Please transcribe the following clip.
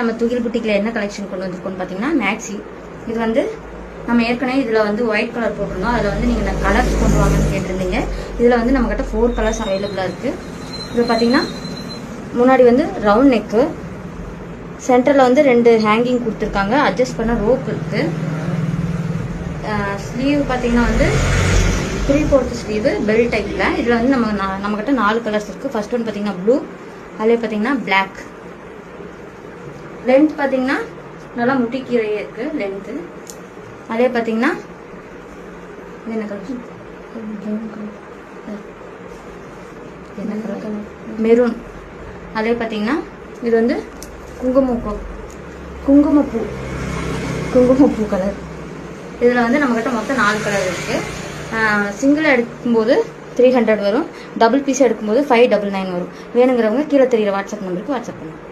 நம்ம துகில் புட்டிக்கில் என்ன கலெக்ஷன் கொண்டு வந்திருக்கோம்னு பார்த்தீங்கன்னா மேக்ஸி. இது வந்து நம்ம ஏற்கனவே இதில் வந்து ஒயிட் கலர் போட்டிருந்தோம். அதில் வந்து நீங்கள் கலர்ஸ் கொண்டு வாங்கன்னு கேட்டிருந்தீங்க. இதில் வந்து நம்மக்கிட்ட 4 கலர்ஸ் அவைலபிளாக இருக்குது. இது பார்த்தீங்கன்னா முன்னாடி வந்து ரவுண்ட் நெக்கு, சென்டரில் வந்து 2 ஹேங்கிங் கொடுத்துருக்காங்க, அட்ஜஸ்ட் பண்ண ரோப் இருக்குது. ஸ்லீவ் பார்த்தீங்கன்னா வந்து 3/4 ஸ்லீவு பெல் டைப்பில். இதில் வந்து நம்மக்கிட்ட 4 கலர்ஸ் இருக்குது. ஃபர்ஸ்ட் ஒன் பார்த்தீங்கன்னா ப்ளூ, அதிலே பார்த்தீங்கன்னா பிளாக். லென்த் பார்த்தீங்கன்னா நல்லா முட்டிக்கீரையே இருக்குது லென்த்து. அதே பார்த்தீங்கன்னா என்ன கலர், என்ன கலர், மெரூன். அதே பார்த்தீங்கன்னா இது வந்து குங்குமப்பூ கலர். இதில் வந்து நம்மக்கிட்ட மொத்தம் 4 கலர் இருக்குது. சிங்கிள் எடுக்கும்போது 300 வரும், டபுள் பீஸ் எடுக்கும்போது 599 வரும். வேணுங்கிறவங்க கீழே தெரியிற வாட்ஸ்அப் நம்பருக்கு வாட்ஸ்அப் பண்ணுங்கள்.